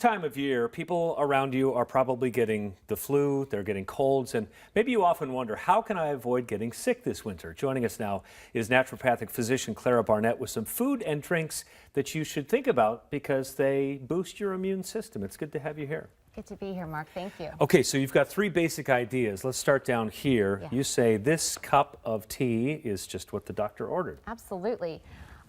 Time of year, people around you are probably getting the flu, they're getting colds, and maybe you often wonder, how can I avoid getting sick this winter? Joining us now is naturopathic physician Clara Barnett with some food and drinks that you should think about because they boost your immune system. It's good to have you here. Good to be here, Mark. Thank you. Okay, so you've got three basic ideas. Let's start down here. Yeah. You say this cup of tea is just what the doctor ordered. Absolutely.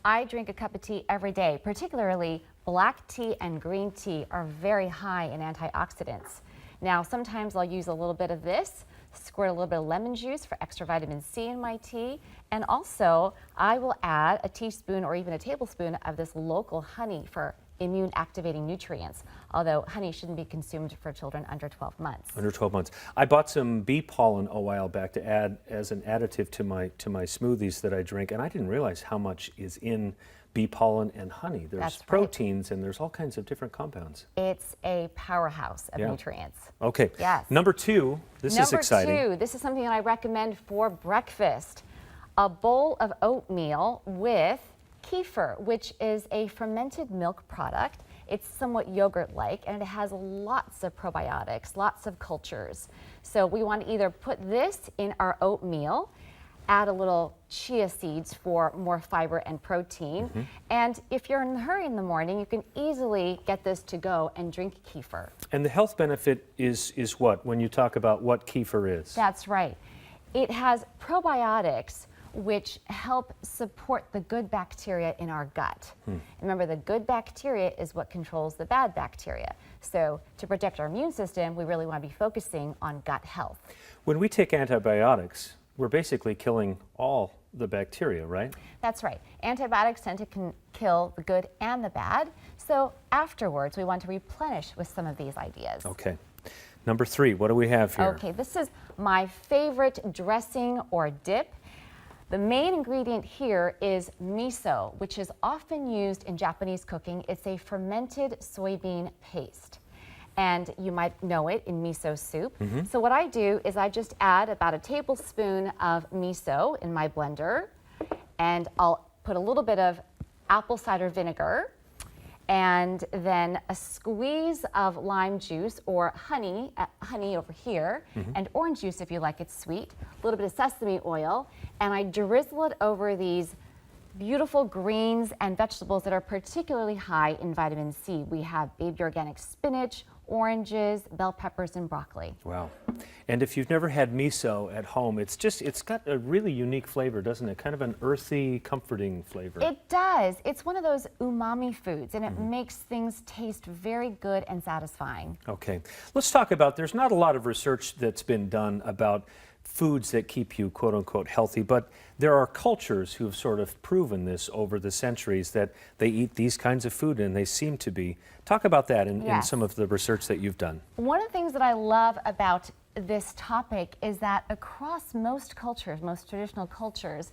I drink a cup of tea every day, particularly black tea and green tea are very high in antioxidants. Now, sometimes I'll use a little bit of this, squirt a little bit of lemon juice for extra vitamin C in my tea, and also I will add a teaspoon or even a tablespoon of this local honey for immune activating nutrients, although honey shouldn't be consumed for children under 12 months. Under 12 months. I bought some bee pollen a while back to add as an additive to my smoothies that I drink, and I didn't realize how much is in bee pollen and honey. There's That's right. proteins and there's all kinds of different compounds. It's a powerhouse of nutrients. Okay. Yes. Number two, this is exciting. Number two, this is something that I recommend for breakfast. A bowl of oatmeal with kefir, which is a fermented milk product. It's somewhat yogurt-like, and it has lots of probiotics, lots of cultures. So we want to either put this in our oatmeal, add a little chia seeds for more fiber and protein, and if you're in a hurry in the morning, you can easily get this to go and drink kefir. And the health benefit is what, when you talk about what kefir is? That's right. It has probiotics which help support the good bacteria in our gut. Remember, the good bacteria is what controls the bad bacteria. So to protect our immune system, we really want to be focusing on gut health. When we take antibiotics, we're basically killing all the bacteria, right? That's right. Antibiotics tend to kill the good and the bad. So afterwards, we want to replenish with some of these ideas. Okay. Number three, what do we have here? Okay, this is my favorite dressing or dip. The main ingredient here is miso, which is often used in Japanese cooking. It's a fermented soybean paste, and you might know it in miso soup. So what I do is I just add about a tablespoon of miso in my blender, and I'll put a little bit of apple cider vinegar, and then a squeeze of lime juice or honey over here, and orange juice if you like it sweet, a little bit of sesame oil, and I drizzle it over these beautiful greens and vegetables that are particularly high in vitamin C. We have baby organic spinach, oranges, bell peppers, and broccoli. Wow. And if you've never had miso at home, it's got a really unique flavor, doesn't it? Kind of an earthy, comforting flavor. It does. It's one of those umami foods, and it makes things taste very good and satisfying. Okay. Let's talk about, there's not a lot of research that's been done about foods that keep you quote-unquote healthy, but there are cultures who have sort of proven this over the centuries that they eat these kinds of food and they seem to be. Talk about that in some of the research that you've done. One of the things that I love about this topic is that across most cultures, most traditional cultures,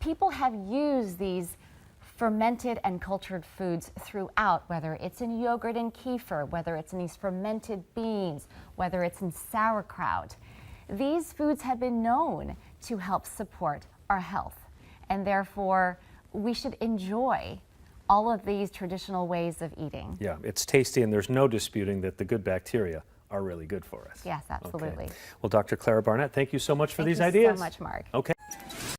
people have used these fermented and cultured foods throughout, whether it's in yogurt and kefir, whether it's in these fermented beans, whether it's in sauerkraut. These foods have been known to help support our health, and therefore we should enjoy all of these traditional ways of eating. Yeah, it's tasty, and there's no disputing that the good bacteria are really good for us. Yes, absolutely. Okay. Well, Dr. Clara Barnett, thank you so much for these ideas. ideas. Thank you so much, Mark. Okay.